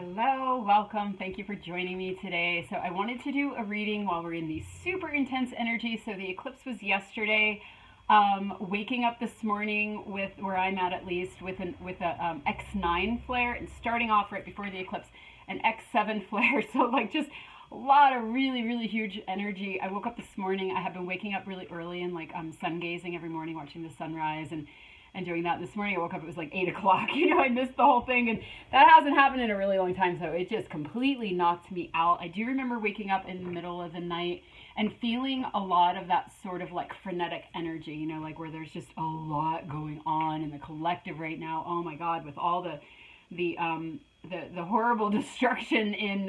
Hello, welcome. Thank you for joining me today. So I wanted to do a reading while we're in the super intense energy. So the eclipse was yesterday. Waking up this morning with where I'm at least with a X9 flare, and starting off right before the eclipse an X7 flare. So like just a lot of really huge energy. I woke up this morning. I have been waking up really early and like sun gazing every morning, watching the sunrise and doing that. This morning I woke up, it was like 8 o'clock. I missed the whole thing, and that hasn't happened in a really long time, so it just completely knocked me out. I do remember waking up in the middle of the night and feeling a lot of that sort of like frenetic energy, like where there's just a lot going on in the collective right now. Oh my God, with all the horrible destruction in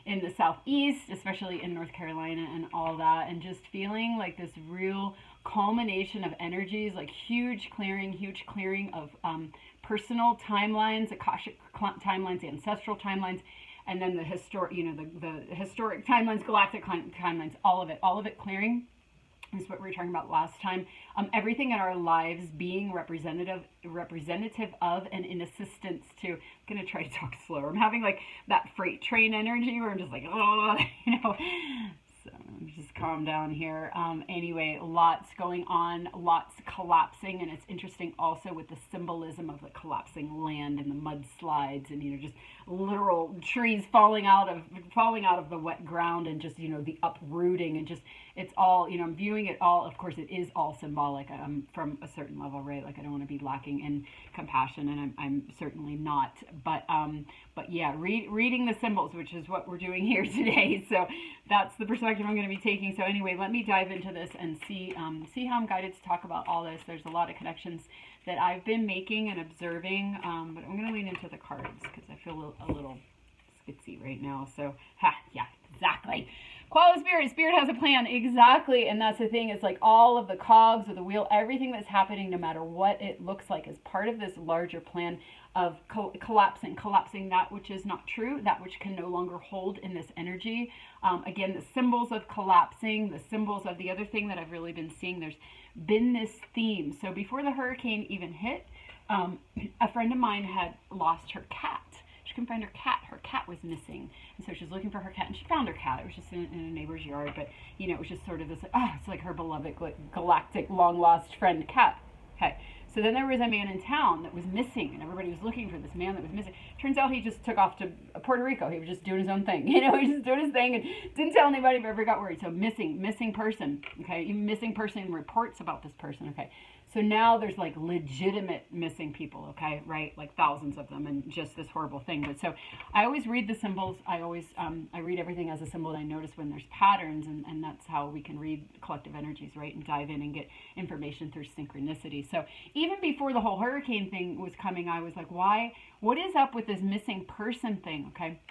the southeast, especially in North Carolina and all that, and just feeling like this real culmination of energies, like huge clearing of personal timelines, Akashic timelines, ancestral timelines, and then the historic, the historic timelines, galactic timelines, all of it clearing. This is what we were talking about last time. Everything in our lives being representative of and in assistance to. I'm gonna try to talk slower. I'm having like that freight train energy where I'm just like, oh, So just calm down here. Anyway, lots going on, lots collapsing, and it's interesting also with the symbolism of the collapsing land and the mudslides, and just literal trees falling out of the wet ground, and just the uprooting, and just it's all I'm viewing it all. Of course, it is all symbolic from a certain level, right? Like I don't want to be lacking in compassion, and I'm certainly not. But yeah, reading the symbols, which is what we're doing here today. So that's the perspective I'm going to be taking. So anyway, let me dive into this and see how I'm guided to talk about all this. There's a lot of connections that I've been making and observing, but I'm going to lean into the cards because I feel a little skitsy right now. So yeah, exactly. Qual of Spirit has a plan, exactly, and that's the thing. It's like all of the cogs of the wheel, everything that's happening, no matter what it looks like, is part of this larger plan of collapsing that which is not true, that which can no longer hold in this energy. Again, the symbols of collapsing, the symbols of the other thing that I've really been seeing, there's been this theme. So before the hurricane even hit, a friend of mine had lost her cat. She couldn't find her cat. Her cat was missing. And so she was looking for her cat, and she found her cat. It was just in a neighbor's yard, but, it was just sort of this, it's like her beloved galactic long-lost friend cat. Okay. So then there was a man in town that was missing, and everybody was looking for this man that was missing. Turns out he just took off to Puerto Rico. He was just doing his own thing. He was just doing his thing and didn't tell anybody, but ever got worried. So missing person, okay? Even missing person reports about this person, okay? So now there's like legitimate missing people, okay, right? Like thousands of them, and just this horrible thing. But so I always read the symbols. I always, I read everything as a symbol, and I notice when there's patterns, and that's how we can read collective energies, right? And dive in and get information through synchronicity. So even before the whole hurricane thing was coming, I was like, what is up with this missing person thing, okay?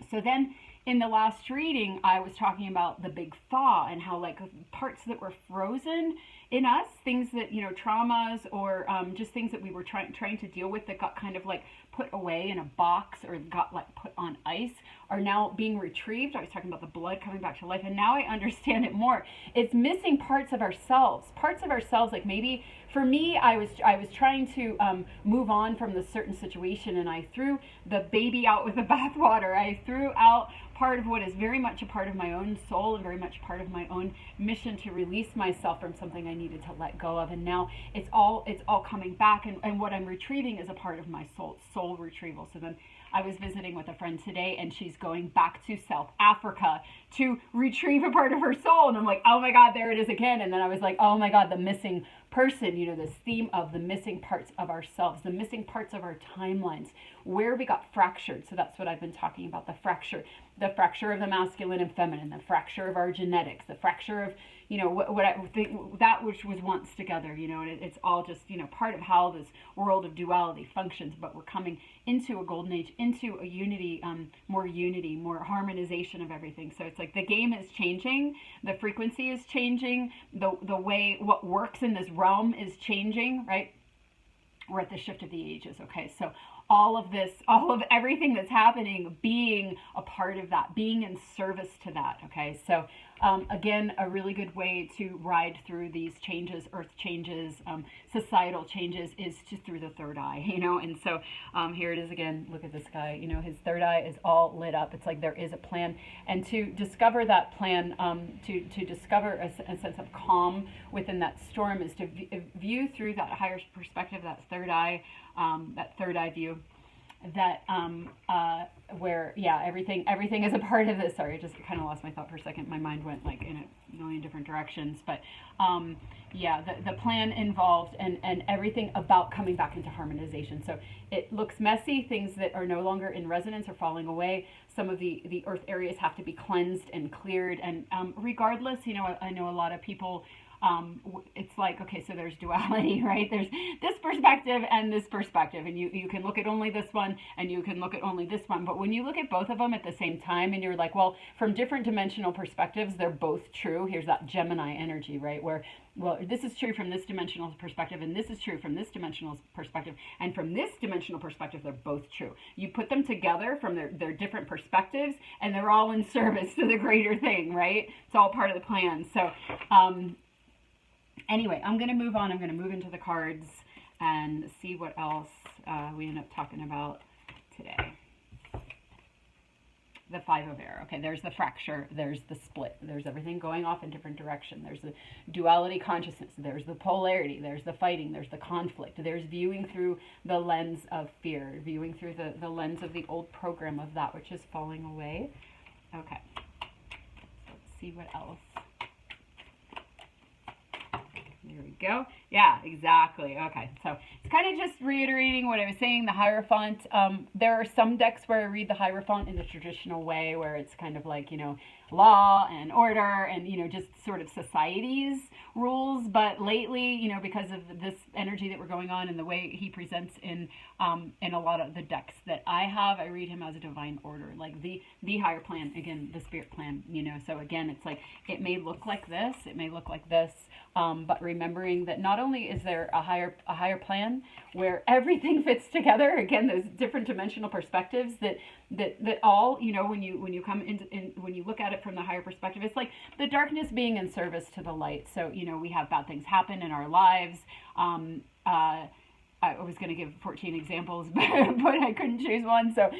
So then in the last reading, I was talking about the big thaw and how like parts that were frozen in us, things that, traumas or just things that we were trying to deal with that got kind of like put away in a box or got like put on ice, are now being retrieved. I was talking about the blood coming back to life, and now I understand it more. It's missing parts of ourselves, like maybe for me, I was trying to move on from the certain situation, and I threw the baby out with the bathwater. I threw out part of what is very much a part of my own soul and very much part of my own mission to release myself from something I needed to let go of. And now it's all coming back, and what I'm retrieving is a part of my soul retrieval. So then I was visiting with a friend today, and she's going back to South Africa to retrieve a part of her soul. And I'm like, oh my God, there it is again. And then I was like, oh my God, the missing person, this theme of the missing parts of ourselves, the missing parts of our timelines, where we got fractured. So that's what I've been talking about, the fracture of the masculine and feminine, the fracture of our genetics, the fracture of, what I think, that which was once together, and it's all just, part of how this world of duality functions. But we're coming into a golden age, into a unity, more harmonization of everything. So it's like the game is changing, the frequency is changing, the way what works in this realm is changing, right? We're at the shift of the ages, okay? So all of everything that's happening, being a part of that, being in service to that, okay? So again, a really good way to ride through these changes, earth changes, societal changes, is just through the third eye, and so here it is again. Look at this guy, his third eye is all lit up. It's like there is a plan, and to discover that plan, to discover a sense of calm within that storm, is to view through that higher perspective, that third eye view, that where everything is a part of this. Sorry, I just kind of lost my thought for a second. My mind went like in a million different directions, but the plan involved, and everything about coming back into harmonization. So it looks messy. Things that are no longer in resonance are falling away. Some of the earth areas have to be cleansed and cleared, and regardless, I know a lot of people, it's like, okay, so there's duality, right? There's this perspective and this perspective, and you can look at only this one, and you can look at only this one. But when you look at both of them at the same time, and you're like, well, from different dimensional perspectives, they're both true. Here's that Gemini energy, right? Where, well, this is true from this dimensional perspective, and this is true from this dimensional perspective, and from this dimensional perspective, they're both true. You put them together from their different perspectives, and they're all in service to the greater thing, right? It's all part of the plan. So, anyway, I'm going to move on. I'm going to move into the cards and see what else we end up talking about today. The Five of Air. Okay, there's the fracture. There's the split. There's everything going off in different direction. There's the duality consciousness. There's the polarity. There's the fighting. There's the conflict. There's viewing through the lens of fear, viewing through the lens of the old program of that which is falling away. Okay, so let's see what else. There we go. Yeah, exactly. Okay, so it's kind of just reiterating what I was saying, the Hierophant. There are some decks where I read the Hierophant in the traditional way, where it's kind of like, law and order and, just sort of society's rules. But lately, because of this energy that we're going on and the way he presents in a lot of the decks that I have, I read him as a divine order, like the higher plan, again, the spirit plan, So again, it's like, it may look like this, it may look like this, but remembering that not only is there a higher plan where everything fits together, again, those different dimensional perspectives that all, when you come when you look at it from the higher perspective, it's like the darkness being in service to the light. So, we have bad things happen in our lives. I was going to give 14 examples, but I couldn't choose one. So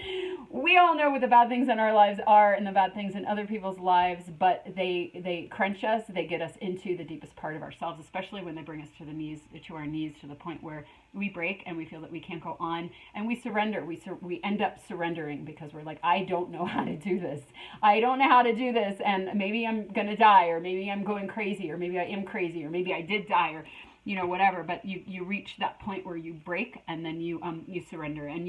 we all know what the bad things in our lives are and the bad things in other people's lives, but they crunch us. They get us into the deepest part of ourselves, especially when they bring us to our knees, to the point where we break and we feel that we can't go on, and we surrender. We end up surrendering because we're like, I don't know how to do this. I don't know how to do this, and maybe I'm going to die, or maybe I'm going crazy, or maybe I am crazy, or maybe I did die, or whatever. But you reach that point where you break, and then you surrender, and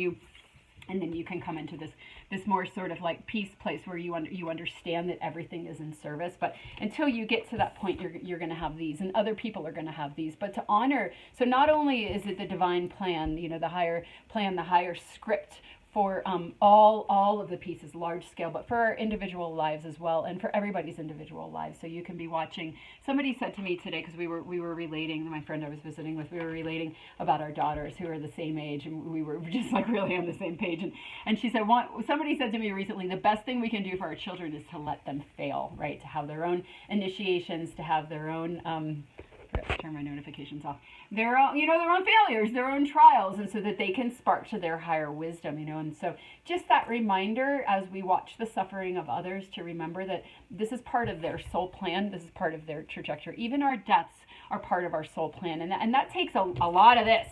then you can come into this more sort of like peace place where you understand that everything is in service. But until you get to that point, you're going to have these, and other people are going to have these. But to honor, so not only is it the divine plan, the higher plan, the higher script for all of the pieces, large scale, but for our individual lives as well, and for everybody's individual lives. So you can be watching. Somebody said to me today, because we were relating, my friend I was visiting with, we were relating about our daughters who are the same age, and we were just like really on the same page. And she said, somebody said to me recently, the best thing we can do for our children is to let them fail, right? To have their own initiations, to have their own turn my notifications off. Their own, their own failures, their own trials, and so that they can spark to their higher wisdom, And so just that reminder as we watch the suffering of others, to remember that this is part of their soul plan. This is part of their trajectory. Even our deaths are part of our soul plan, and that takes a lot of this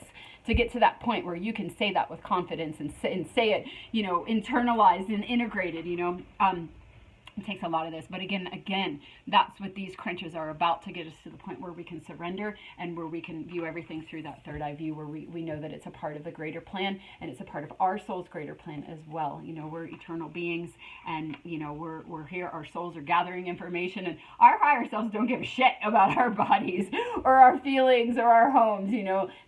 to get to that point where you can say that with confidence and say it, internalized and integrated, It takes a lot of this, but again, that's what these crunches are about, to get us to the point where we can surrender and where we can view everything through that third eye view, where we know that it's a part of the greater plan, and it's a part of our soul's greater plan as well. We're eternal beings, and we're here. Our souls are gathering information, and our higher selves don't give a shit about our bodies or our feelings or our homes.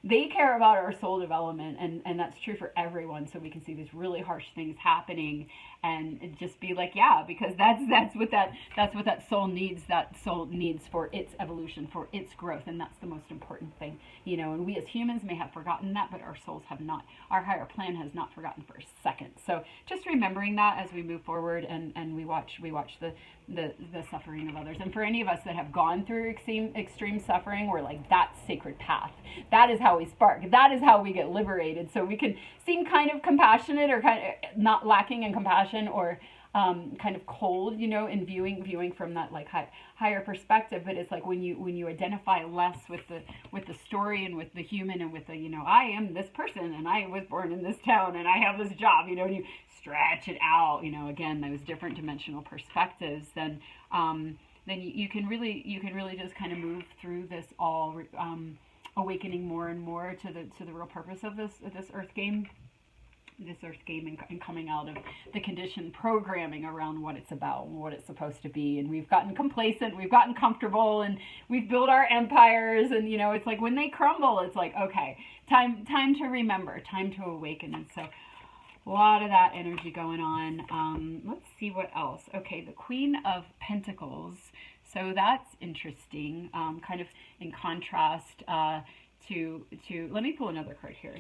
They care about our soul development, and that's true for everyone. So we can see these really harsh things happening, and just be like, yeah, because that's that's what that soul needs. That soul needs for its evolution, for its growth, and that's the most important thing, you know. And we as humans may have forgotten that, but our souls have not. Our higher plan has not forgotten for a second. So just remembering that as we move forward, and we watch the suffering of others. And for any of us that have gone through extreme suffering, we're like, that's sacred path. That is how we spark. That is how we get liberated. So we can seem kind of compassionate, or kind of not lacking in compassion, or kind of cold, you know, in viewing from that like higher perspective. But it's like when you identify less with the story and with the human and with the, you know, I am this person and I was born in this town and I have this job, you know, and you stretch it out, you know, again, those different dimensional perspectives, then you can really just kind of move through this all, awakening more and more to the real purpose of this earth game. And coming out of the conditioned programming around what it's about and what it's supposed to be. And we've gotten complacent, we've gotten comfortable, and we've built our empires. And, you know, it's like when they crumble, it's like, okay, time to remember, time to awaken. And so a lot of that energy going on. Let's see what else. Okay, the Queen of Pentacles. So that's interesting, kind of in contrast to, let me pull another card here.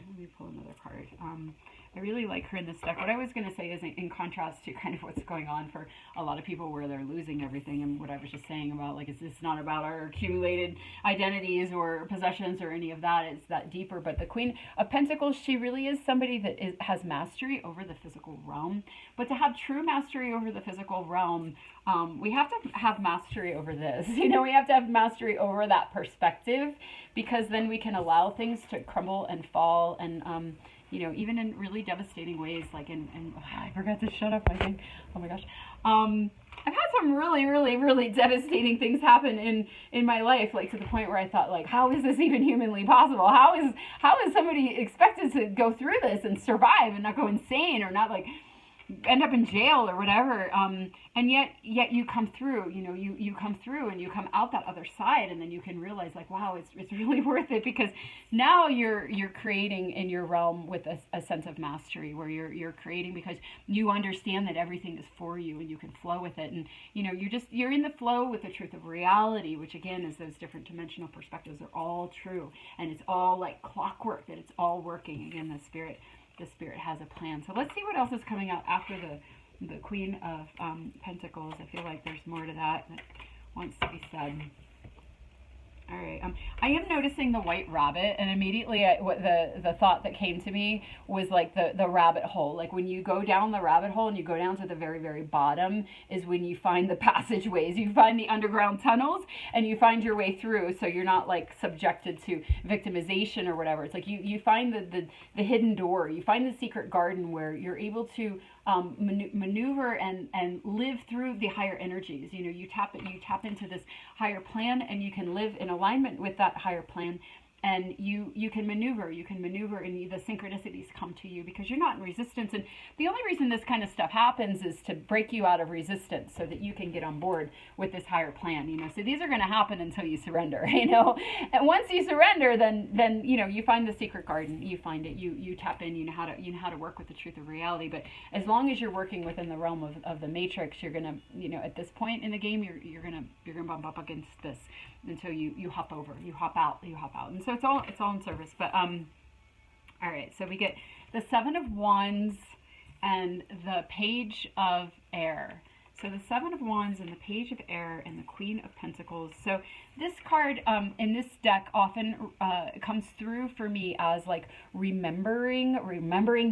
I really like her in this deck. What I was going to say is in contrast to kind of what's going on for a lot of people where they're losing everything, and what I was just saying about, like, it's not about our accumulated identities or possessions or any of that. It's that deeper. But the Queen of Pentacles, she really is somebody that has mastery over the physical realm. But to have true mastery over the physical realm, we have to have mastery over this. You know, we have to have mastery over that perspective, because then we can allow things to crumble and fall, and you know, even in really devastating ways, like I forgot to shut up, I think. Oh my gosh. I've had some really, really, really devastating things happen in my life, like to the point where I thought, like, how is this even humanly possible? How is somebody expected to go through this and survive and not go insane, or not like end up in jail or whatever, and yet you come through, you know, you come through and you come out that other side, and then you can realize, like, wow, it's really worth it, because now you're creating in your realm with a sense of mastery, where you're creating because you understand that everything is for you and you can flow with it. And, you know, you're in the flow with the truth of reality, which again is those different dimensional perspectives are all true, and it's all like clockwork, that it's all working. Again, the spirit has a plan. So let's see what else is coming out after the Queen of Pentacles. I feel like there's more to that wants to be said. All right. I am noticing the white rabbit, and immediately the thought that came to me was like the rabbit hole. Like when you go down the rabbit hole and you go down to the very, very bottom is when you find the passageways. You find the underground tunnels and you find your way through, so you're not like subjected to victimization or whatever. It's like you find the hidden door. You find the secret garden where you're able to maneuver and live through the higher energies. You know, you tap into this higher plan, and you can live in alignment with that higher plan, and you can maneuver, and the synchronicities come to you because you're not in resistance. And the only reason this kind of stuff happens is to break you out of resistance, so that you can get on board with this higher plan. You know, so these are going to happen until you surrender. You know, and once you surrender, then you know, you find the secret garden. You find it. You tap in. You know how to work with the truth of reality. But as long as you're working within the realm of the matrix, you're gonna, you know, at this point in the game, you're gonna bump up against this until you hop over, you hop out, and so it's all in service. But all right, so we get the Seven of Wands and the Page of Air. So the Seven of Wands and the Page of Air and the Queen of Pentacles. So this card in this deck often comes through for me as like remembering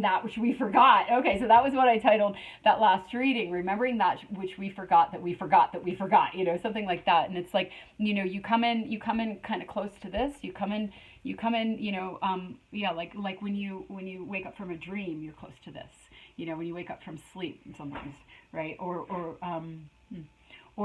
that which we forgot. Okay, so that was what I titled that last reading, remembering that which we forgot that we forgot that we forgot, you know, something like that. And it's like, you know, you come in kind of close to this. You come in, you know, yeah, like when you wake up from a dream, you're close to this. You know, when you wake up from sleep sometimes, right? Or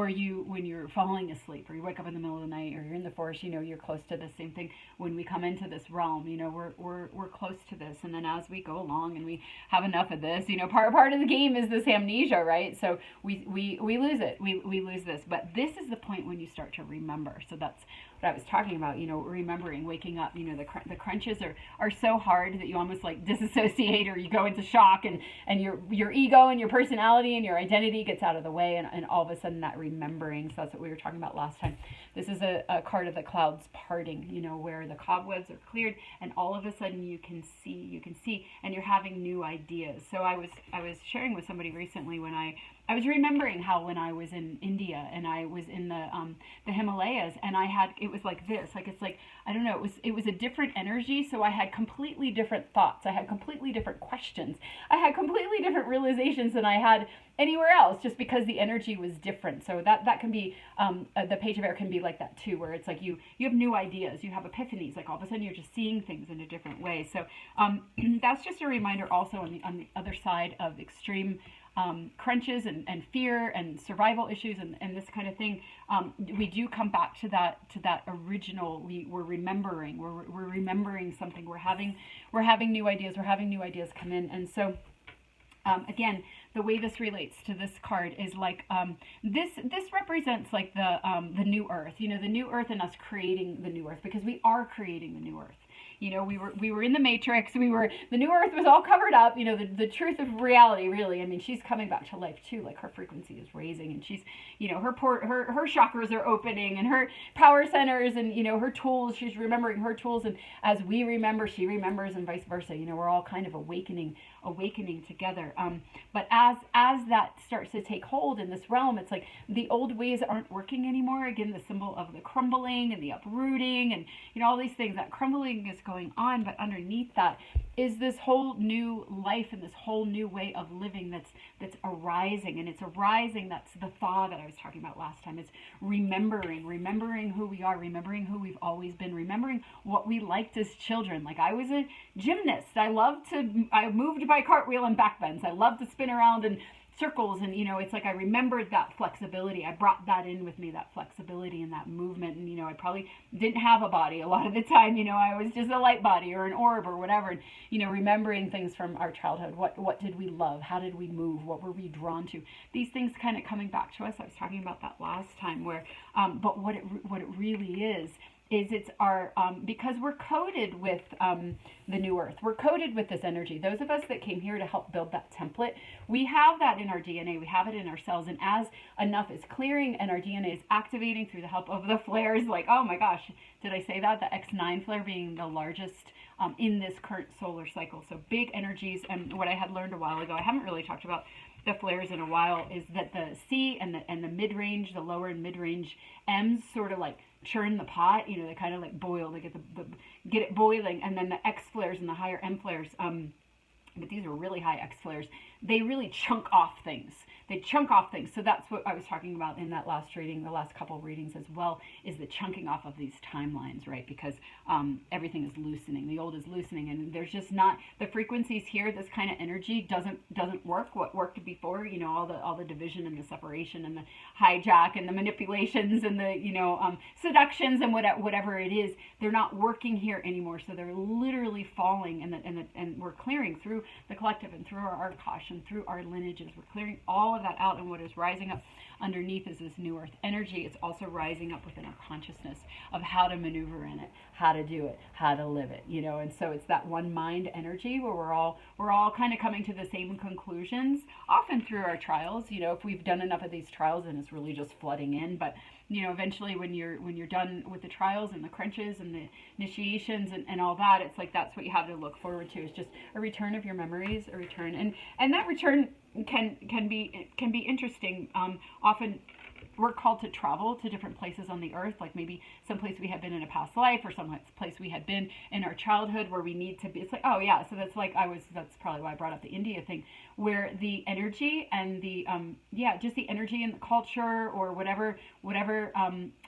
you, when you're falling asleep, or you wake up in the middle of the night, or you're in the forest, you know, you're close to the same thing. When we come into this realm, you know, we're close to this. And then as we go along and we have enough of this, you know, part of the game is this amnesia, right? So we lose it. We lose this. But this is the point when you start to remember. So that's I was talking about, remembering, waking up. The crunches are so hard that you almost like disassociate, or you go into shock, and your ego and your personality and your identity gets out of the way, and all of a sudden that remembering. So that's what we were talking about last time. This is a card of the clouds parting, where the cobwebs are cleared, and all of a sudden you can see, and you're having new ideas. So I was sharing with somebody recently when I was remembering how when I was in India and I was in the Himalayas, and it was like this, like it's like, I don't know, it was a different energy. So I had completely different thoughts. I had completely different questions. I had completely different realizations than I had anywhere else, just because the energy was different. So that can be, the page of air can be like that too, where it's like you have new ideas, you have epiphanies, like all of a sudden you're just seeing things in a different way. So that's just a reminder also on the other side of extreme crunches and fear and survival issues and this kind of thing. We do come back to that original. We're remembering. We're remembering something. We're having new ideas. We're having new ideas come in. And so again, the way this relates to this card is like this represents like the new earth. The new earth, and us creating the new earth, because we are creating the new earth. We were in the matrix. The new earth was all covered up. The truth of reality, really. I mean, she's coming back to life too. Like her frequency is raising, and she's, her chakras are opening, and her power centers, and her tools. She's remembering her tools, and as we remember, she remembers, and vice versa. We're all kind of awakening together. But as that starts to take hold in this realm, it's like the old ways aren't working anymore. Again, the symbol of the crumbling and the uprooting, and all these things. That crumbling is going on, but underneath that is this whole new life and this whole new way of living that's arising. And it's arising. That's the thaw that I was talking about last time. It's remembering who we are, remembering who we've always been, remembering what we liked as children. Like I was a gymnast. I moved by cartwheel and backbends. I loved to spin around in circles, and it's like I remembered that flexibility. I brought that in with me, that flexibility and that movement. And I probably didn't have a body a lot of the time. I was just a light body or an orb or whatever. And remembering things from our childhood. What did we love? How did we move? What were we drawn to? These things kind of coming back to us. I was talking about that last time. Where, but what it really is it's our, because we're coded with the new earth. We're coded with this energy. Those of us that came here to help build that template, we have that in our DNA. We have it in our cells. And as enough is clearing and our DNA is activating through the help of the flares, like, oh my gosh, did I say that? The X9 flare being the largest in this current solar cycle. So big energies. And what I had learned a while ago, I haven't really talked about the flares in a while, is that the C and the mid-range, the lower and mid-range M's sort of like churn the pot. They kind of like boil. They get it boiling, and then the X flares and the higher M flares. But these are really high X flares. They really chunk off things. So that's what I was talking about in that last reading, the last couple readings as well, is the chunking off of these timelines, right? Because everything is loosening. The old is loosening, and there's just not the frequencies here. This kind of energy doesn't work. What worked before, all the division and the separation and the hijack and the manipulations and the seductions and whatever it is, they're not working here anymore. So they're literally falling, and we're clearing through the collective and through our Akash and through our lineages. We're clearing all of that out, and what is rising up underneath is this new earth energy. It's also rising up within our consciousness of how to maneuver in it, how to do it, how to live it, and so it's that one mind energy where we're all kind of coming to the same conclusions, often through our trials. If we've done enough of these trials, and it's really just flooding in. But eventually when you're done with the trials and the crunches and the initiations and all that, it's like that's what you have to look forward to, is just a return of your memories, a return, and that return can be interesting. Often we're called to travel to different places on the earth, like maybe some place we had been in a past life, or some place we had been in our childhood where we need to be. It's like, oh yeah, so that's probably why I brought up the India thing, where the energy and the just the energy and the culture, or whatever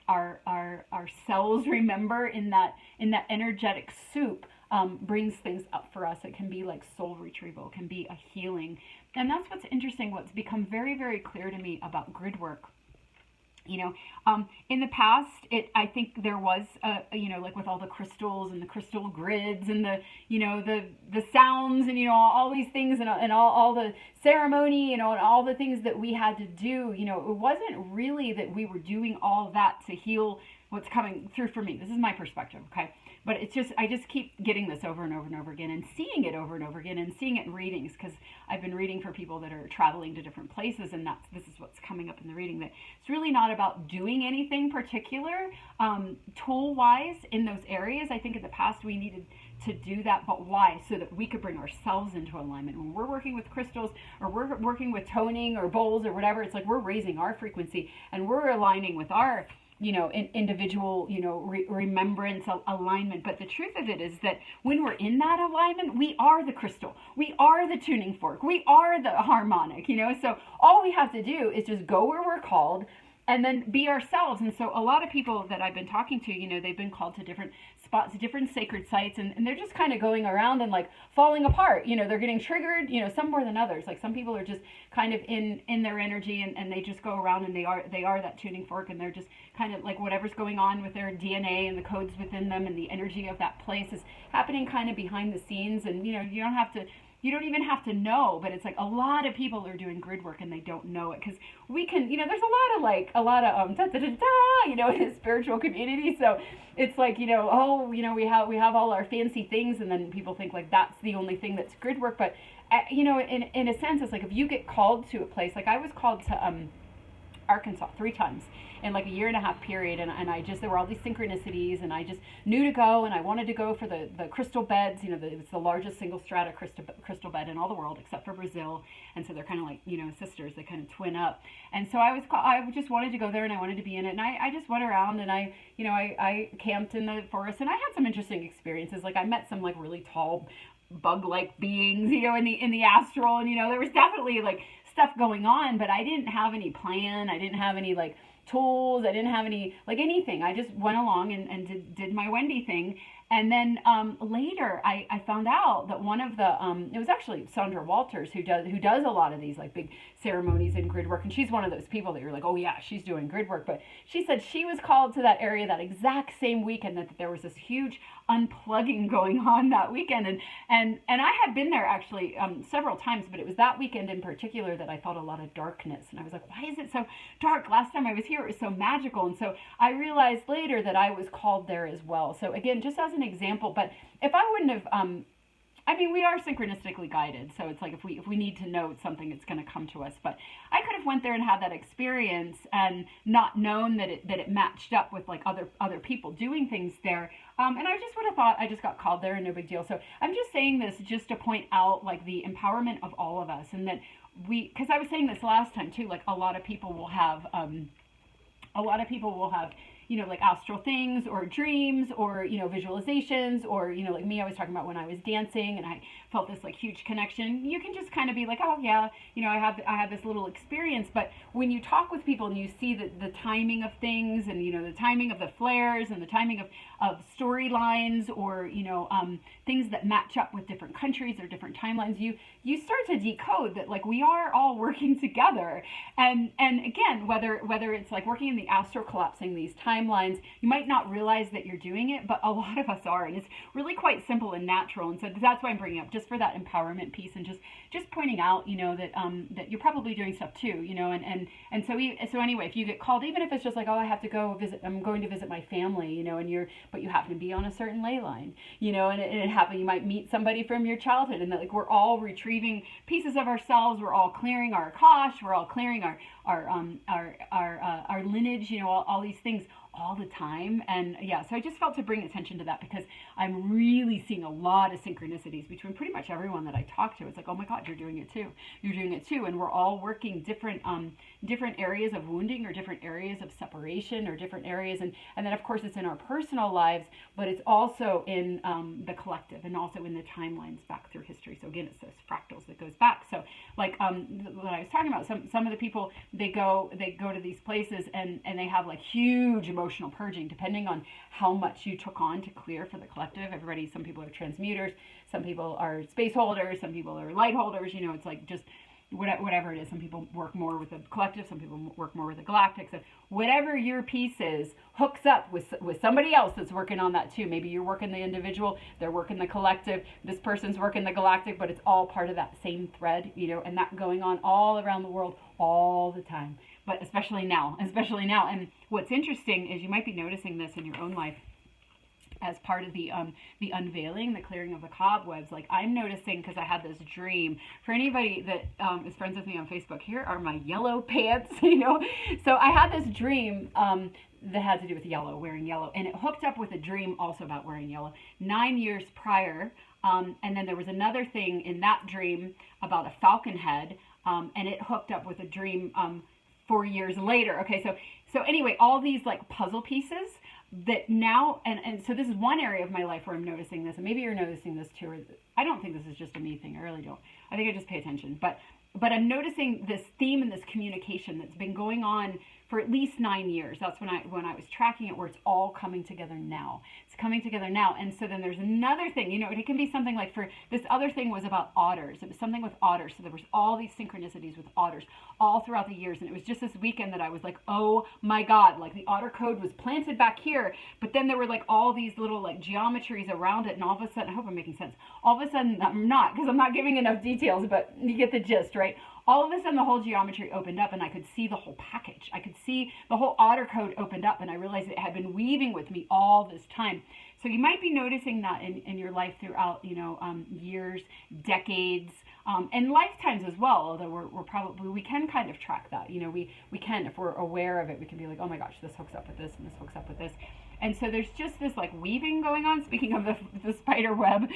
our cells remember in that energetic soup, brings things up for us. It can be like soul retrieval, it can be a healing. And that's what's interesting. What's become very, very clear to me about grid work. In the past, I think there was, like with all the crystals and the crystal grids and the sounds and, all these things and all the ceremony, and all the things that we had to do, it wasn't really that we were doing all that to heal what's coming through for me. This is my perspective, okay? But it's just, I just keep getting this over and over and over again, and seeing it over and over again, and seeing it in readings, because I've been reading for people that are traveling to different places, and this is what's coming up in the reading, that it's really not about doing anything particular tool wise in those areas. I think in the past we needed to do that, but why? So that we could bring ourselves into alignment. When we're working with crystals, or we're working with toning or bowls or whatever, it's like we're raising our frequency, and we're aligning with our individual, remembrance, alignment. But the truth of it is that when we're in that alignment, we are the crystal, we are the tuning fork, we are the harmonic, so all we have to do is just go where we're called, and then be ourselves. And so a lot of people that I've been talking to, they've been called to different spots, different sacred sites, and they're just kind of going around and like falling apart. They're getting triggered, some more than others. Like some people are just kind of in their energy, and they just go around, and they are that tuning fork, and they're just kind of like whatever's going on with their DNA and the codes within them, and the energy of that place is happening kind of behind the scenes. And you don't even have to know, but it's like a lot of people are doing grid work and they don't know it, because we can, there's a lot of da da da da, in the spiritual community. So it's like, we have all our fancy things, and then people think like that's the only thing that's grid work. But in a sense, it's like if you get called to a place, like I was called to Arkansas 3 times in like a 1.5 year period, and there were all these synchronicities, and I just knew to go, and I wanted to go for the crystal beds. It's the largest single strata crystal bed in all the world except for Brazil, and so they're kind of like sisters, they kind of twin up. And so I just wanted to go there, and I wanted to be in it, and I just went around, and I camped in the forest, and I had some interesting experiences. Like I met some like really tall bug-like beings, in the astral, and there was definitely like stuff going on, but I didn't have any plan. I didn't have any like tools. I didn't have any like anything. I just went along and did my Wendy thing. And then later I found out that one of the it was actually Sandra Walters who does a lot of these like big ceremonies and grid work, and she's one of those people that you're like, oh yeah, she's doing grid work. But she said she was called to that area that exact same weekend, that there was this huge unplugging going on that weekend, and I had been there actually several times, but it was that weekend in particular that I felt a lot of darkness, and I was like, why is it so dark? Last time I was here it was so magical. And so I realized later that I was called there as well. So again, just as an example, but if I wouldn't have we are synchronistically guided, so it's like if we need to know something, it's going to come to us. But I could have went there and had that experience and not known that it matched up with like other people doing things there, and I just would have thought I just got called there and no big deal. So I'm just saying this just to point out like the empowerment of all of us, and that because I was saying this last time too, like a lot of people will have like astral things or dreams or, visualizations, or, like me, I was talking about when I was dancing and I felt this like huge connection. You can just kind of be like, oh yeah, I have this little experience. But when you talk with people and you see the timing of things, and, the timing of the flares, and the timing of storylines, or, things that match up with different countries or different timelines, you start to decode that like we are all working together. And again, whether it's like working in the astral, collapsing these timelines, you might not realize that you're doing it, but a lot of us are, and it's really quite simple and natural. And so that's why I'm bringing up, just for that empowerment piece, and just pointing out, that you're probably doing stuff too, and so anyway, if you get called, even if it's just like, oh, I have to go visit, I'm going to visit my family, but you happen to be on a certain ley line, and it happened, you might meet somebody from your childhood, and that like we're all retrieving pieces of ourselves, we're all clearing our akash, we're all clearing our lineage, all these things all the time. And yeah, so I just felt to bring attention to that, because I'm really seeing a lot of synchronicities between pretty much everyone that I talk to. It's like, oh my God, you're doing it too, and we're all working different areas of wounding, or different areas of separation, or different areas, and then of course it's in our personal lives, but it's also in the collective, and also in the timelines back through history. So again, it's those fractals that goes back. So like what I was talking about, some of the people, they go to these places, and they have like huge emotional purging, depending on how much you took on to clear for the collective. Some people are transmuters, some people are space holders, some people are light holders, it's like just whatever it is. Some people work more with the collective, some people work more with the galactic. So whatever your piece is hooks up with somebody else that's working on that too. Maybe you're working the individual, they're working the collective, this person's working the galactic, but it's all part of that same thread, and that going on all around the world all the time. But especially now. And what's interesting is you might be noticing this in your own life as part of the unveiling, the clearing of the cobwebs. Like I'm noticing, because I had this dream. For anybody that is friends with me on Facebook, here are my yellow pants. So I had this dream that had to do with yellow, wearing yellow, and it hooked up with a dream also about wearing yellow 9 years prior. And then there was another thing in that dream about a falcon head, and it hooked up with a dream 4 years later. Okay, so anyway, all these like puzzle pieces that now, and so this is one area of my life where I'm noticing this, and maybe you're noticing this too. Or I don't think this is just a me thing. I really don't. I think I just pay attention. But I'm noticing this theme and this communication that's been going on for at least 9 years. That's when I was tracking it, where it's all coming together now. It's coming together now. And so then there's another thing, it can be something like, for this other thing was about otters. It was something with otters. So there was all these synchronicities with otters all throughout the years. And it was just this weekend that I was like, oh my God, like the otter code was planted back here. But then there were like all these little like geometries around it. And all of a sudden, I hope I'm making sense. All of a sudden, I'm not, because I'm not giving enough details, but you get the gist, right? All of a sudden the whole geometry opened up and I could see the whole package. I could see the whole otter code opened up, and I realized it had been weaving with me all this time. So you might be noticing that in your life throughout, years, decades, and lifetimes as well, although we can kind of track that. We can, if we're aware of it, we can be like, oh my gosh, this hooks up with this and this hooks up with this. And so there's just this like weaving going on. Speaking of the spider web,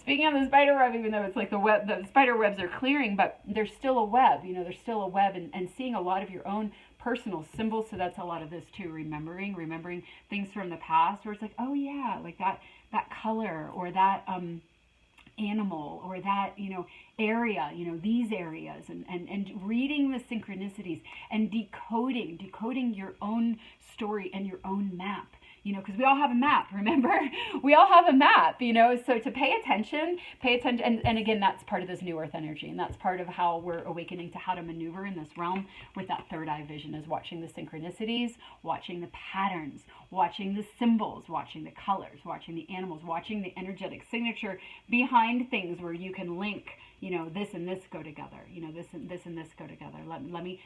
even though it's like the spider webs are clearing, but there's still a web, there's still a web, and seeing a lot of your own personal symbols. So that's a lot of this too, remembering things from the past, where it's like, oh yeah, like that color, or that animal, or that area, these areas, and reading the synchronicities and decoding your own story and your own map. Because we all have a map, remember? We all have a map, so to pay attention, and again, that's part of this new earth energy, and that's part of how we're awakening to how to maneuver in this realm with that third eye vision, is watching the synchronicities, watching the patterns, watching the symbols, watching the colors, watching the animals, watching the energetic signature behind things, where you can link, this and this go together, this and this go together. Let me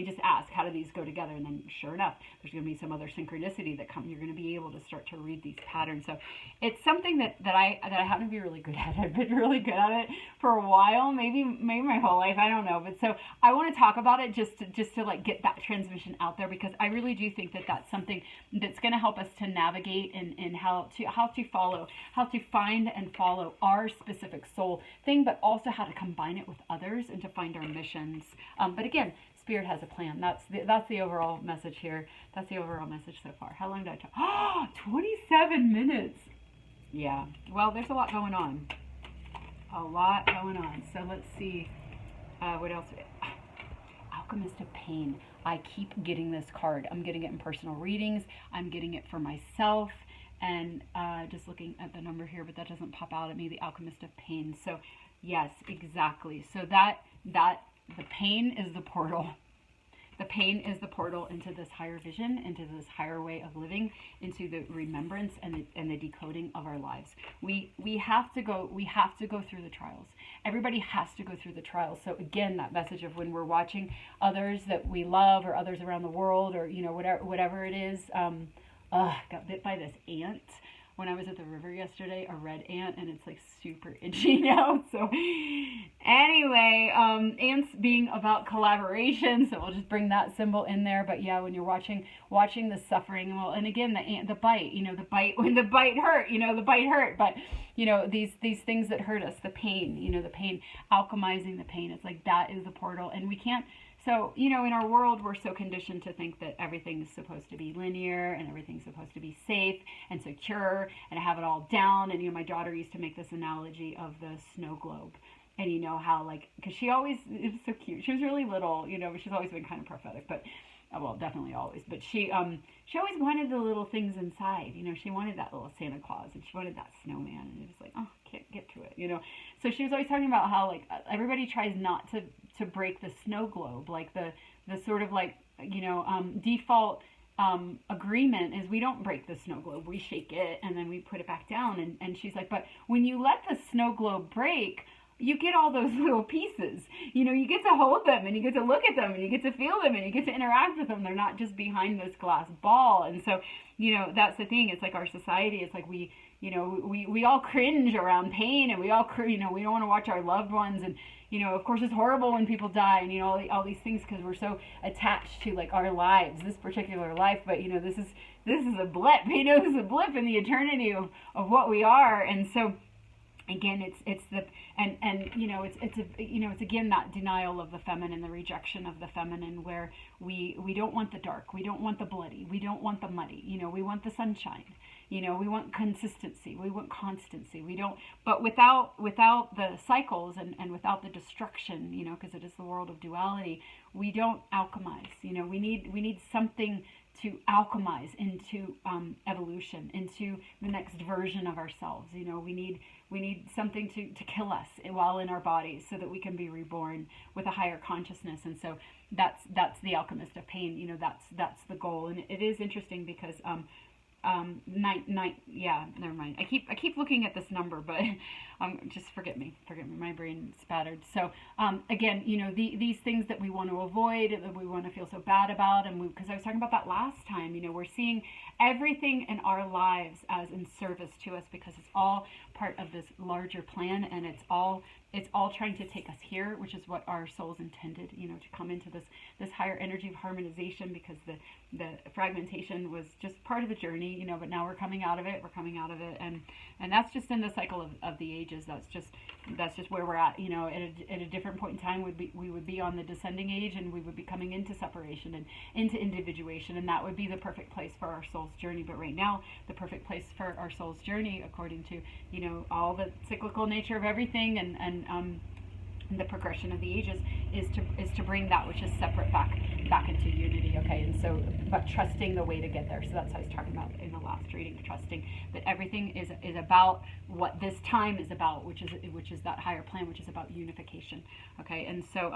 just ask, how do these go together? And then sure enough, there's going to be some other synchronicity that you're going to be able to start to read these patterns. So it's something that I happen to be really good at. I've been really good at it for a while, maybe my whole life, I don't know. But so I want to talk about it just to like get that transmission out there, because I really do think that that's something that's going to help us to navigate in how to find and follow our specific soul thing, but also how to combine it with others and to find our missions. But again, Spirit has a plan. That's the overall message here. That's the overall message so far. How long did I talk? Oh, 27 minutes. Yeah. Well, there's a lot going on. So let's see. What else? Alchemist of Pain. I keep getting this card. I'm getting it in personal readings. I'm getting it for myself. And just looking at the number here, but that doesn't pop out at me, the Alchemist of Pain. So yes, exactly. So that the pain is the portal. The pain is the portal into this higher vision, into this higher way of living, into the remembrance and the decoding of our lives. We have to go through the trials. Everybody has to go through the trials. So again, that message of when we're watching others that we love, or others around the world, or whatever it is. Got bit by this ant when I was at the river yesterday, a red ant, and it's like super itchy now. So anyway, ants being about collaboration, so we'll just bring that symbol in there. But yeah, when you're watching the suffering, well, and again, the bite, when the bite hurt, the bite hurt, but these things that hurt us, the pain, the pain, alchemizing the pain, it's like that is the portal, and we can't. So, in our world, we're so conditioned to think that everything's supposed to be linear, and everything's supposed to be safe and secure, and have it all down. And, my daughter used to make this analogy of the snow globe. And how, because she always, it was so cute. She was really little, but she's always been kind of prophetic. But well, definitely always, but she always wanted the little things inside. She wanted that little Santa Claus, and she wanted that snowman, and it was like, oh, can't get to it. So she was always talking about how like everybody tries not to break the snow globe, like the sort of like default agreement is we don't break the snow globe, we shake it and then we put it back down. And she's like, but when you let the snow globe break, you get all those little pieces. You get to hold them, and you get to look at them, and you get to feel them, and you get to interact with them. They're not just behind this glass ball. And so, that's the thing. It's like our society. It's like we all cringe around pain, and we all, we don't want to watch our loved ones. And, of course, it's horrible when people die, and, all these things, because we're so attached to like our lives, this particular life. But, this is a blip, this is a blip in the eternity of what we are. And so, again, it's again that denial of the feminine, the rejection of the feminine, where we don't want the dark, we don't want the bloody, we don't want the muddy, we want the sunshine, we want consistency, we want constancy, we don't, but without the cycles and without the destruction, because it is the world of duality, we don't alchemize, we need something to alchemize into evolution, into the next version of ourselves. We need something to kill us while in our bodies, so that we can be reborn with a higher consciousness. And so that's the alchemist of pain. That's the goal. And it is interesting because never mind. I keep looking at this number, but just forget me. My brain spattered. So again, these things that we want to avoid, that we want to feel so bad about, and because I was talking about that last time. We're seeing everything in our lives as in service to us, because it's all part of this larger plan, and it's all trying to take us here, which is what our souls intended, to come into this higher energy of harmonization, because the fragmentation was just part of the journey, but now we're coming out of it, and that's just in the cycle of the ages. That's just where we're at, at a different point in time we would be on the descending age, and we would be coming into separation and into individuation, and that would be the perfect place for our soul's journey. But right now, the perfect place for our soul's journey, according to all the cyclical nature of everything, and the progression of the ages, is to bring that which is separate back into unity. Okay, and so, but trusting the way to get there. So that's what I was talking about in the last reading, trusting that everything is about what this time is about, which is that higher plan, which is about unification. Okay, and so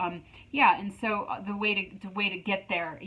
the way to get there,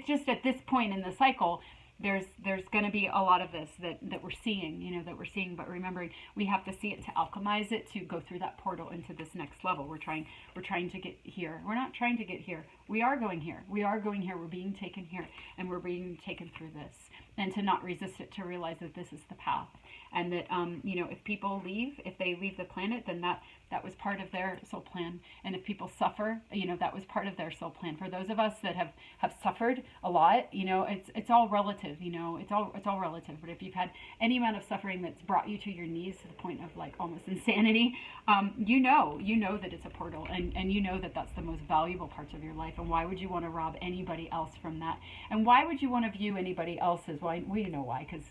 just at this point in the cycle, there's going to be a lot of this that we're seeing, but remembering we have to see it to alchemize it, to go through that portal into this next level. We're trying to get here. We're not trying to get here. We are going here. We're being taken here, and we're being taken through this. And to not resist it, to realize that this is the path. And that, if people if they leave the planet, then that was part of their soul plan. And if people suffer, that was part of their soul plan. For those of us that have suffered a lot, it's all relative, it's all relative. But if you've had any amount of suffering that's brought you to your knees to the point of like almost insanity, you know that it's a portal, and you know that that's the most valuable parts of your life. And why would you want to rob anybody else from that? And why would you want to view anybody else as, why? We know why, because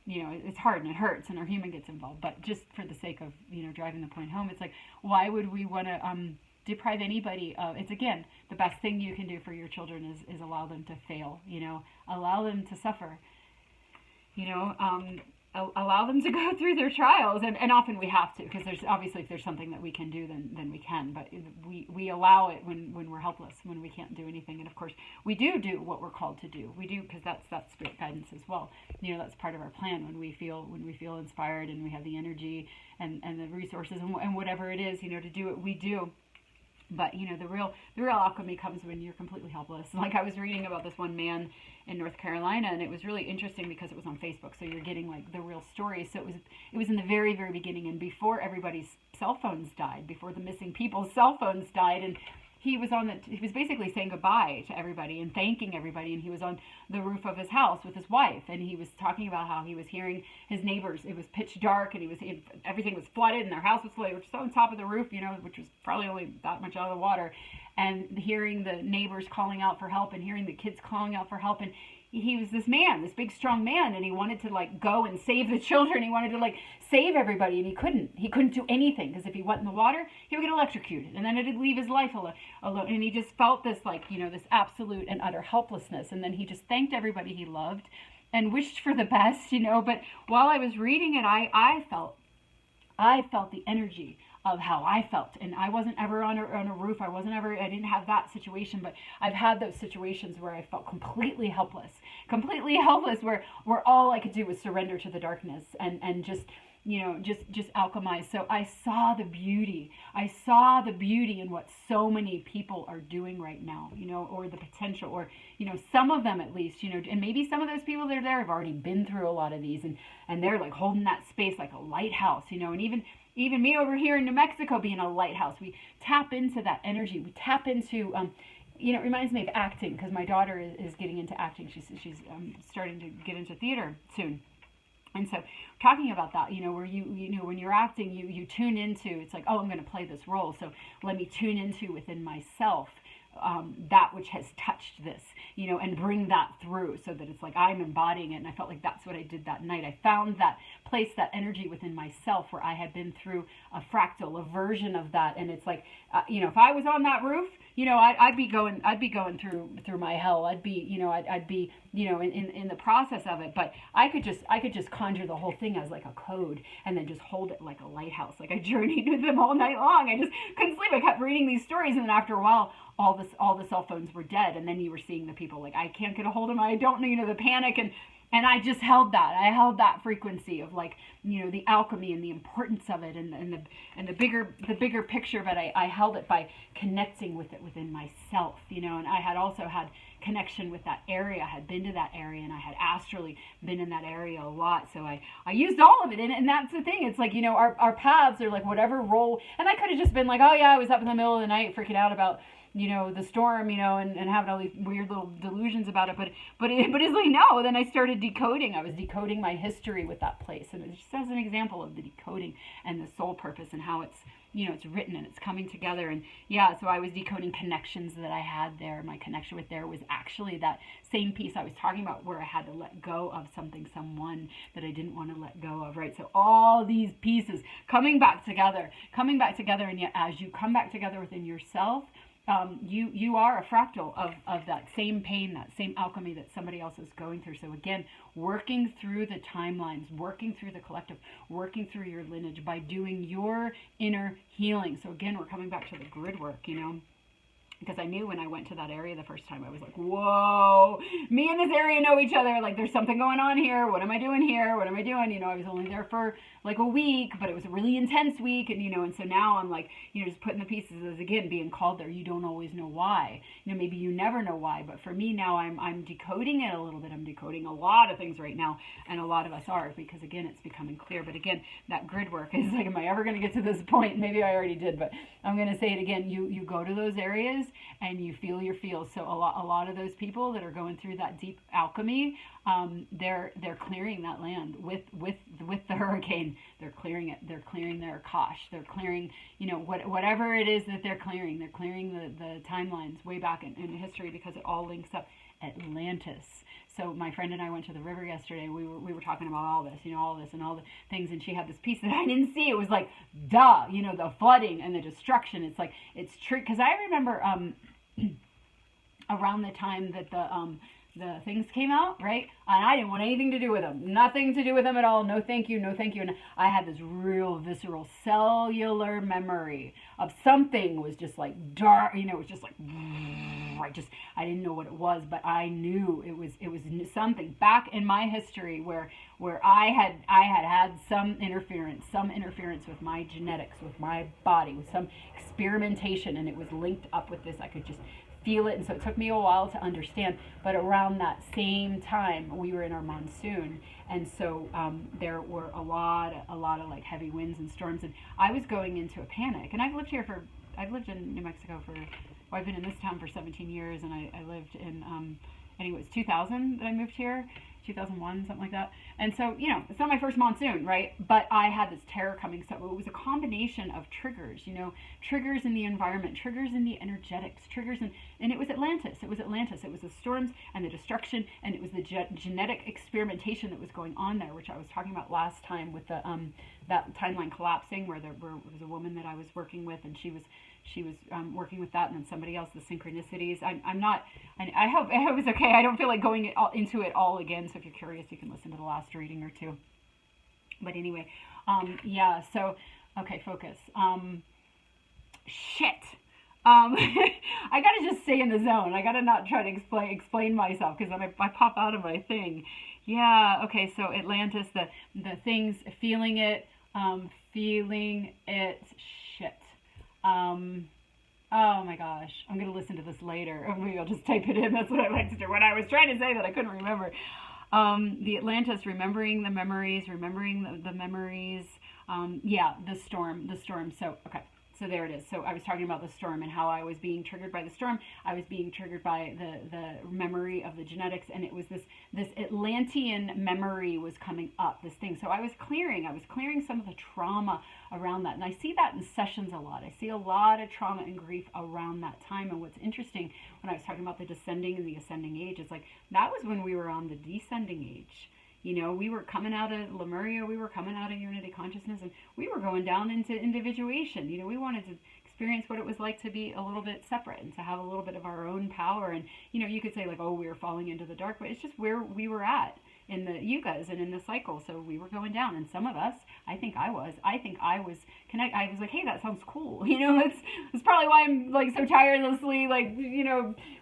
it's hard and it hurts and our human gets involved. But just for the sake of, driving the point home, it's like, why would we want to deprive anybody of, it's again, the best thing you can do for your children is allow them to fail, allow them to suffer, allow them to go through their trials. And often we have to, because there's obviously, if there's something that we can do, then we can, but we allow it when we're helpless, when we can't do anything. And of course we do what we're called to do. We do, because that's spirit guidance as well. That's part of our plan. When we feel inspired, and we have the energy and the resources and whatever it is, to do it, we do. But the real alchemy comes when you're completely helpless. Like, I was reading about this one man in North Carolina, and it was really interesting because it was on Facebook, so you're getting like the real story. So it was in the very, very beginning, and before everybody's cell phones died, before the missing people's cell phones died, and he was basically saying goodbye to everybody and thanking everybody, and he was on the roof of his house with his wife, and he was talking about how he was hearing his neighbors. It was pitch dark, and everything was flooded, and their house was flooded, which was on top of the roof, which was probably only that much out of the water, and hearing the neighbors calling out for help, and hearing the kids calling out for help, and he was this man, this big strong man, and he wanted to like go and save the children. He wanted to like save everybody, and he couldn't do anything, because if he went in the water he would get electrocuted, and then it'd leave his life alone. And he just felt this, like, you know, this absolute and utter helplessness. And then he just thanked everybody he loved and wished for the best, you know. But while I was reading it, I felt the energy of how I felt. And I wasn't ever on a roof. I didn't have that situation, but I've had those situations where I felt completely helpless, where all I could do was surrender to the darkness and just, you know, just alchemize. So I saw the beauty. In what so many people are doing right now, you know, or the potential, or, you know, some of them at least, you know, and maybe some of those people that are there have already been through a lot of these, and they're like holding that space like a lighthouse, you know. And even me over here in New Mexico being a lighthouse, we tap into that energy. We tap into, you know, it reminds me of acting, because my daughter is getting into acting. She's starting to get into theater soon. And so talking about that, you know, where you know, when you're acting, you tune into, it's like, oh, I'm going to play this role. So let me tune into within myself that which has touched this, you know, and bring that through, so that it's like I'm embodying it. And I felt like that's what I did that night. I found that place, that energy within myself, where I had been through a fractal, a version of that. And it's like, you know, if I was on that roof, you know, I'd be going through my hell. I'd be, you know, I'd be, you know, in the process of it. But I could just conjure the whole thing as like a code, and then just hold it like a lighthouse. Like I journeyed with them all night long. I just couldn't sleep. I kept reading these stories, and then after a while, all the cell phones were dead, and then you were seeing the people like, I can't get a hold of them. I don't know, you know, the panic. And I just held that. I held that frequency of, like, you know, the alchemy and the importance of it, and the bigger picture of it. I held it by connecting with it within myself, you know. And I had also had connection with that area. I had been to that area, and I had astrally been in that area a lot. So I used all of it. And that's the thing. It's like, you know, our paths are like whatever role. And I could have just been like, oh yeah, I was up in the middle of the night freaking out about, you know, the storm, you know, and having all these weird little delusions about it. But it's like, no. Then I started decoding. I was decoding my history with that place. And it just as an example of the decoding and the soul purpose, and how it's, you know, it's written and it's coming together. And yeah, so I was decoding connections that I had there. My connection with there was actually that same piece I was talking about, where I had to let go of something, someone that I didn't want to let go of, right? So all these pieces coming back together. And yet as you come back together within yourself, you are a fractal of that same pain, that same alchemy that somebody else is going through. So again, working through the timelines, working through the collective, working through your lineage by doing your inner healing. So again, we're coming back to the grid work, you know. Because I knew when I went to that area the first time, I was like, whoa, me and this area know each other. Like, there's something going on here. What am I doing here? What am I doing? You know, I was only there for like a week, but it was a really intense week. And, you know, and so now I'm like, you know, just putting the pieces as, again, being called there. You don't always know why. You know, maybe you never know why. But for me now, I'm decoding it a little bit. I'm decoding a lot of things right now. And a lot of us are, because, again, it's becoming clear. But, again, that grid work is like, am I ever going to get to this point? Maybe I already did, but I'm going to say it again. You go to those areas and you feel your feels. So a lot of those people that are going through that deep alchemy, they're clearing that land with the hurricane. They're clearing it. They're clearing their Akash. They're clearing, you know, whatever it is that they're clearing. They're clearing the timelines way back in history, because it all links up. Atlantis. So my friend and I went to the river yesterday. We were talking about all this, you know, all this and all the things, and she had this piece that I didn't see. It was like, duh, you know, the flooding and the destruction. It's like, it's true, because I remember around the time that the things came out, right? And I didn't want anything to do with them. Nothing to do with them at all. No thank you, no thank you. And I had this real visceral cellular memory of something was just like dark, you know, it was just like, I didn't know what it was, but I knew it was something back in my history where I had some interference with my genetics, with my body, with some experimentation, and it was linked up with this. I could just feel it. And so it took me a while to understand, but around that same time we were in our monsoon, and so there were a lot of like heavy winds and storms, and I was going into a panic. And I've lived in New Mexico I've been in this town for 17 years, and I lived in anyway, it was 2000 that I moved here. 2001, something like that. And so, it's not my first monsoon, right? But I had this terror coming. So it was a combination of triggers, triggers in the environment, triggers in the energetics, and it was Atlantis. It was the storms and the destruction, and it was the genetic experimentation that was going on there, which I was talking about last time with the that timeline collapsing, where there was a woman that I was working with, and she was working with that, and then somebody else, the synchronicities. I'm not. I hope it's okay. I don't feel like going into it all again. So if you're curious, you can listen to the last reading or two. But anyway, yeah. So okay, focus. Shit. I gotta just stay in the zone. I gotta not try to explain myself, because then I pop out of my thing. Yeah. Okay. So Atlantis, the things, feeling it. Shit. Oh my gosh, I'm going to listen to this later. Or maybe I'll just type it in. That's what I like to do. What I was trying to say that I couldn't remember. The Atlantis, remembering the memories, the memories. Yeah, the storm. So, okay. So there it is. So I was talking about the storm and how I was being triggered by the storm. I was being triggered by the memory of the genetics, and it was this Atlantean memory was coming up, this thing. So I was clearing some of the trauma around that. And I see that in sessions a lot. I see a lot of trauma and grief around that time. And what's interesting, when I was talking about the descending and the ascending age, it's like that was when we were on the descending age. We were coming out of Lemuria, we were coming out of unity consciousness, and we were going down into individuation. We wanted to experience what it was like to be a little bit separate and to have a little bit of our own power. And, you could say like, oh, we were falling into the dark, but it's just where we were at in the yugas and in the cycle. So we were going down, and some of us, I think I was like, hey, that sounds cool. It's probably why I'm like so tirelessly like,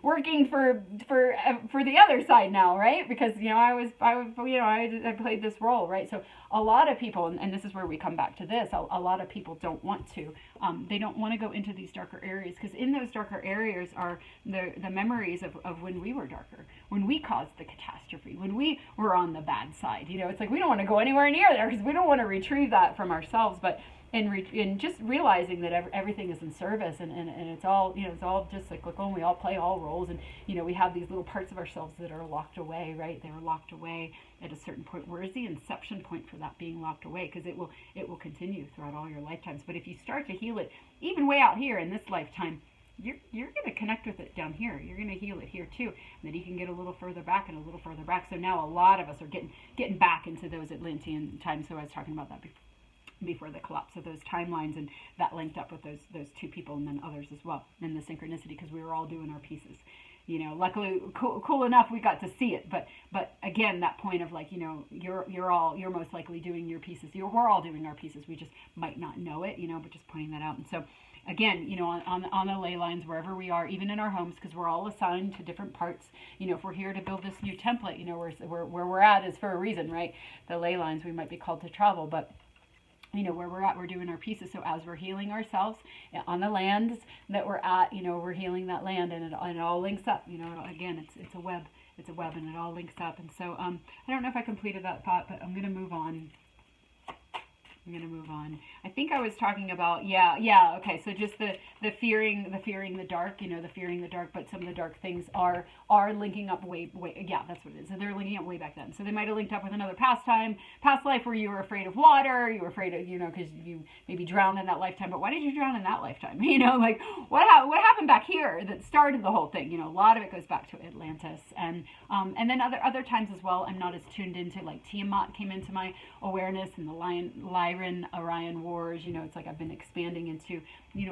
working for the other side now, right? Because, I played this role, right? So a lot of people, and this is where we come back to this, a lot of people don't want to, they don't want to go into these darker areas, because in those darker areas are the memories of when we were darker, when we caused the catastrophe, when we were on the bad side. It's like we don't want to go anywhere near there, because we don't want to retrieve that from ourselves. But in just realizing that everything is in service, and it's all it's all just cyclical, and we all play all roles, and we have these little parts of ourselves that are locked away, right? They were locked away at a certain point. Where is the inception point for that being locked away? Because it will continue throughout all your lifetimes. But if you start to heal it, even way out here in this lifetime, you're going to connect with it down here. You're going to heal it here too, and then you can get a little further back and a little further back. So now a lot of us are getting back into those Atlantean times. So I was talking about that before the collapse of those timelines, and that linked up with those two people, and then others as well, and the synchronicity, because we were all doing our pieces. Luckily, cool enough, we got to see it. But again, that point of like, you're most likely doing your pieces. We're all doing our pieces. We just might not know it, but just pointing that out. And so again, on the ley lines, wherever we are, even in our homes, because we're all assigned to different parts. If we're here to build this new template, where we're at is for a reason, right? The ley lines, we might be called to travel, but where we're at, we're doing our pieces. So as we're healing ourselves on the lands that we're at, we're healing that land, and it all links up. Again, it's a web, and it all links up. And so I don't know if I completed that thought, but I'm gonna move on. I think I was talking about, okay, so just the fearing the dark, the fearing the dark, but some of the dark things are linking up way, that's what it is. So they're linking up way back then. So they might have linked up with another past life where you were afraid of water, you were afraid of, because you maybe drowned in that lifetime, but why did you drown in that lifetime? Like what happened back here that started the whole thing? A lot of it goes back to Atlantis, and then other times as well. I'm not as tuned into, like Tiamat came into my awareness, and the Lyran Orion wars. It's like I've been expanding into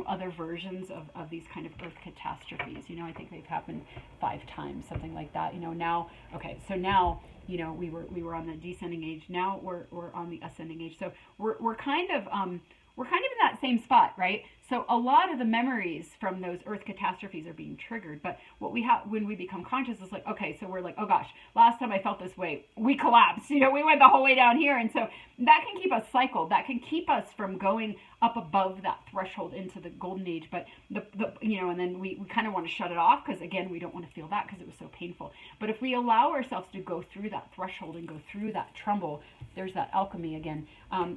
other versions of these kind of earth catastrophes. I think they've happened 5 times, something like that. Now, okay, so now we were on the descending age. Now we're on the ascending age. So we're kind of in that same spot, right? So a lot of the memories from those earth catastrophes are being triggered. But what we have when we become conscious is like, okay, so we're like, oh gosh, last time I felt this way, we collapsed. We went the whole way down here. And so that can keep us cycled. That can keep us from going up above that threshold into the golden age. But and then we kind of want to shut it off, because again, we don't want to feel that because it was so painful. But if we allow ourselves to go through that threshold and go through that trumble, there's that alchemy again,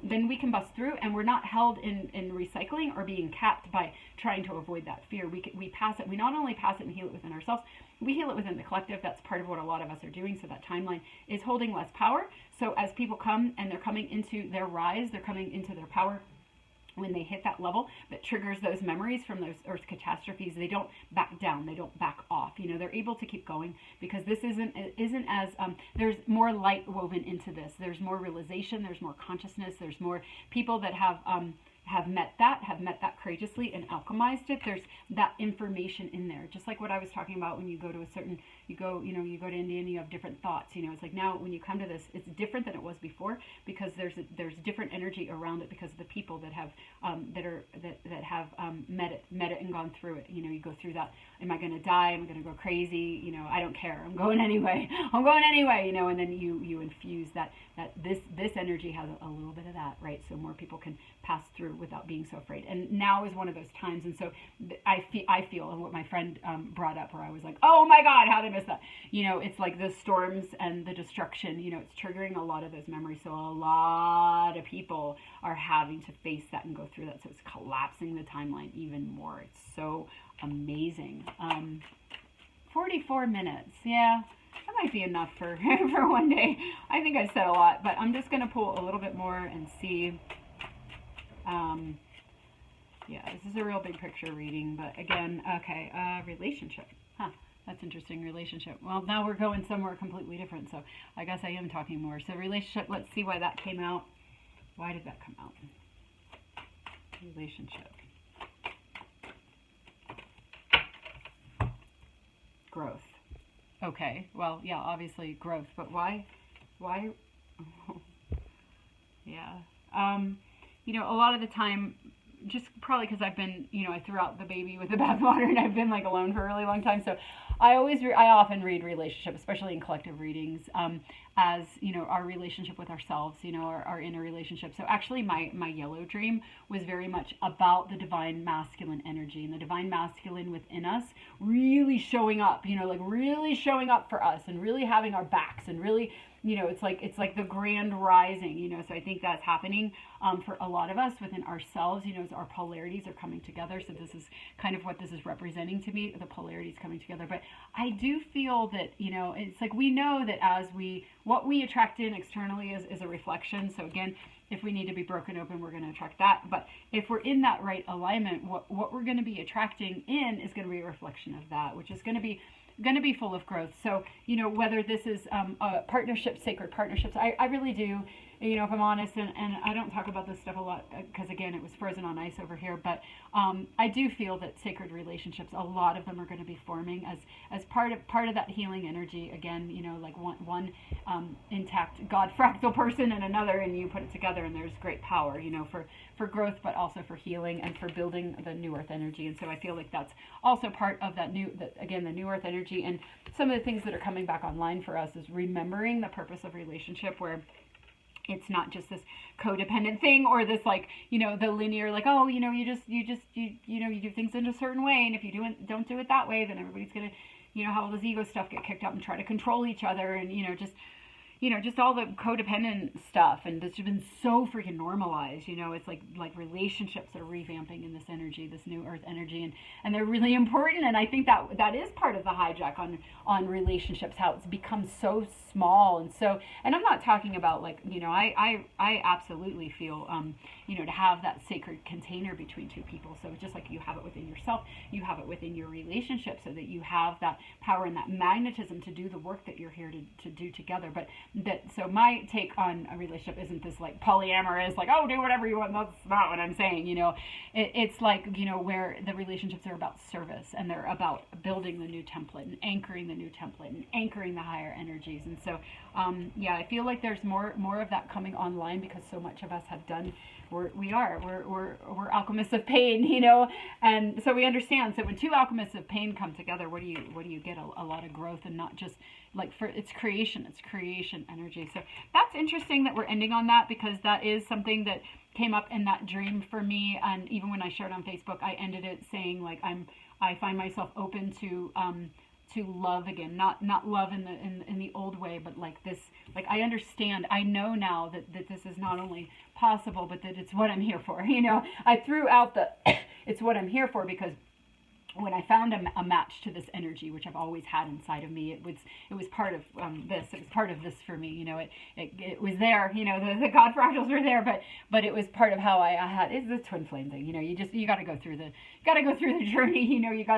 then we can bust through, and we're not held in recycling or being capped by trying to avoid that fear. We pass it. We not only pass it and heal it within ourselves, we heal it within the collective. That's part of what a lot of us are doing. So that timeline is holding less power. So as people come and they're coming into their rise, they're coming into their power, when they hit that level that triggers those memories from those earth catastrophes, they don't back down, they don't back off. They're able to keep going because this isn't as there's more light woven into this. There's more realization, there's more consciousness, there's more people that have met that courageously and alchemized it. There's that information in there, just like what I was talking about when you go to you go to India and you have different thoughts. It's like now when you come to this, it's different than it was before because there's different energy around it because of the people that have met it and gone through it. You go through that. Am I going to die? Am I going to go crazy? I don't care. I'm going anyway. And then you infuse that this energy has a little bit of that, right? So more people can pass through without being so afraid. And now is one of those times. And so I feel, and what my friend brought up, where I was like, oh my God, how did I miss that? It's like the storms and the destruction. It's triggering a lot of those memories. So a lot of people are having to face that and go through that. So it's collapsing the timeline even more. It's so amazing. 44 minutes. Yeah. That might be enough for one day. I think I said a lot, but I'm just going to pull a little bit more and see. Yeah, this is a real big picture reading, but again, okay, relationship. Huh, that's interesting, relationship. Well, now we're going somewhere completely different, so I guess I am talking more. So relationship, let's see why that came out. Why did that come out? Relationship. Growth. Okay, well, yeah, obviously growth, but why? Yeah. A lot of the time, just probably because I've been, I threw out the baby with the bathwater and I've been like alone for a really long time. So I often read relationship, especially in collective readings, as, our relationship with ourselves, our inner relationship. So actually my yellow dream was very much about the divine masculine energy and the divine masculine within us really showing up, like really showing up for us and really having our backs and really, it's like the grand rising, so I think that's happening for a lot of us within ourselves, as our polarities are coming together. So this is kind of what this is representing to me, the polarities coming together. But I do feel that, it's like we know that what we attract in externally is a reflection. So again, if we need to be broken open, we're going to attract that. But if we're in that right alignment, what we're going to be attracting in is going to be a reflection of that, which is going to be full of growth. So, whether this is partnerships, sacred partnerships, I really do, if I'm honest, and I don't talk about this stuff a lot because, again, it was frozen on ice over here, but I do feel that sacred relationships, a lot of them are going to be forming as part of that healing energy. Again, like one intact God fractal person and another, and you put it together, and there's great power, for growth, but also for healing and for building the new earth energy. And so I feel like that's also part of that the new earth energy. And some of the things that are coming back online for us is remembering the purpose of relationship, where it's not just this codependent thing or this the linear, you do things in a certain way, and if you don't do it that way, then everybody's gonna have all this ego stuff get kicked up and try to control each other, and just all the codependent stuff, and it's been so freaking normalized. It's like relationships are revamping in this energy, this new earth energy, and they're really important. And I think that is part of the hijack on relationships, how it's become so small and I'm not talking about I absolutely feel to have that sacred container between two people. So just like you have it within yourself, you have it within your relationship, so that you have that power and that magnetism to do the work that you're here to do together. But so my take on a relationship isn't this polyamorous, do whatever you want. That's not what I'm saying. It's where the relationships are about service, and they're about building the new template and anchoring the new template and anchoring the higher energies. And so I feel like there's more of that coming online, because so much of us have done. We're alchemists of pain, and so we understand. So when two alchemists of pain come together, what do you get? A lot of growth, and not just it's creation energy. So that's interesting that we're ending on that, because that is something that came up in that dream for me. And even when I shared on Facebook, I ended it saying I find myself open to love again, not love in the old way, but I understand, I know now that this is not only possible, but that it's what I'm here for. I threw out it's what I'm here for, because when I found a match to this energy, which I've always had inside of me, it was part of this. It was part of this for me. You know, it was there. You know, the God fractals were there, but it was part of how I had. It's the twin flame thing. You know, you got to go through the journey. You know, you got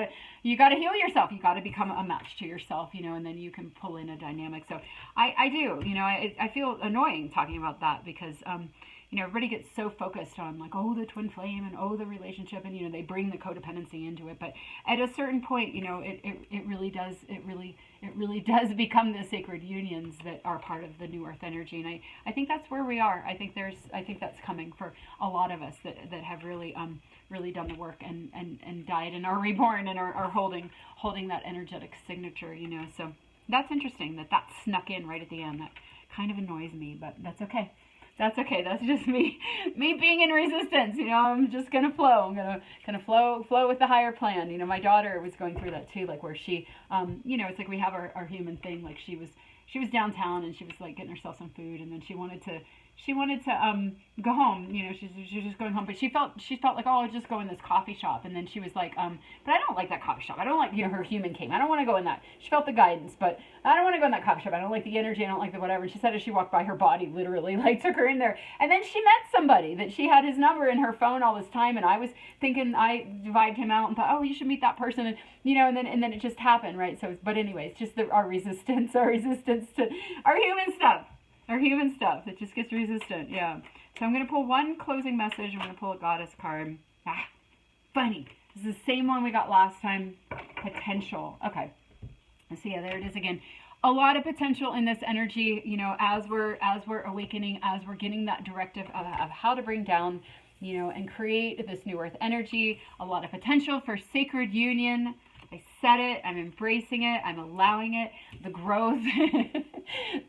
to heal yourself. You got to become a match to yourself. You know, and then you can pull in a dynamic. So I do. You know, I feel annoying talking about that, because you know, everybody gets so focused on like, oh, the twin flame and oh, the relationship, and you know, they bring the codependency into it. But at a certain point, you know, it really does become the sacred unions that are part of the new earth energy. And I think that's where we are. I think that's coming for a lot of us that have really done the work and died and are reborn and are holding that energetic signature, you know. So that's interesting that snuck in right at the end. That kind of annoys me, but that's okay. That's okay. That's just me being in resistance. You know, I'm just gonna flow. I'm gonna flow with the higher plan. You know, my daughter was going through that too, like where she, you know, it's like we have our human thing. Like she was downtown and she was like getting herself some food, and then she wanted to go home. You know, she's just going home, but she felt like, oh, I'll just go in this coffee shop. And then she was like, but I don't like that coffee shop. I don't like, you know, her human came. I don't want to go in that. She felt the guidance, but I don't want to go in that coffee shop. I don't like the energy. I don't like the whatever. And she said as she walked by, her body literally like took her in there. And then she met somebody that she had his number in her phone all this time. And I was thinking, I vibed him out and thought, oh, you should meet that person. And, you know, and then it just happened, right? So, but anyways, just our resistance to our human stuff. Our human stuff. It just gets resistant. Yeah. So I'm going to pull one closing message. I'm going to pull a goddess card. Funny. This is the same one we got last time. Potential. Okay. So yeah, there it is again. A lot of potential in this energy, you know, as we're awakening, as we're getting that directive of how to bring down, you know, and create this new earth energy. A lot of potential for sacred union. I said it, I'm embracing it, I'm allowing it, the growth,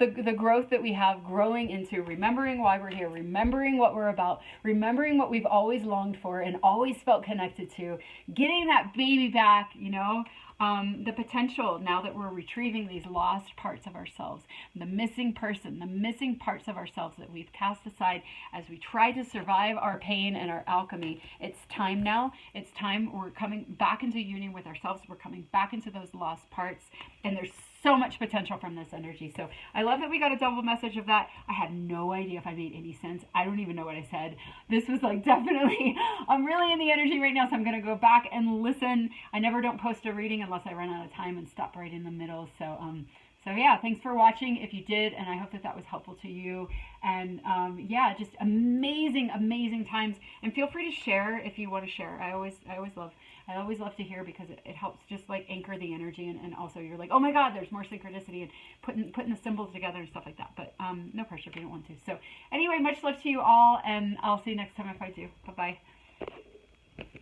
the growth that we have, growing into remembering why we're here, remembering what we're about, remembering what we've always longed for and always felt connected to, getting that baby back, you know, the potential now that we're retrieving these lost parts of ourselves, the missing person, the missing parts of ourselves that we've cast aside as we try to survive our pain and our alchemy. It's time now. It's time. We're coming back into union with ourselves. We're coming back into those lost parts, and there's so much potential from this energy. So I love that we got a double message of that. I had no idea if I made any sense. I don't even know what I said. This was like definitely, I'm really in the energy right now, so I'm going to go back and listen. I never don't post a reading unless I run out of time and stop right in the middle. So yeah, thanks for watching if you did, and I hope that was helpful to you. And yeah, just amazing times. And feel free to share if you want to share. I always love to hear, because it helps just like anchor the energy, and also you're like, oh my God, there's more synchronicity, and putting the symbols together and stuff like that. But no pressure if you don't want to. So anyway, much love to you all, and I'll see you next time if I do. Bye-bye.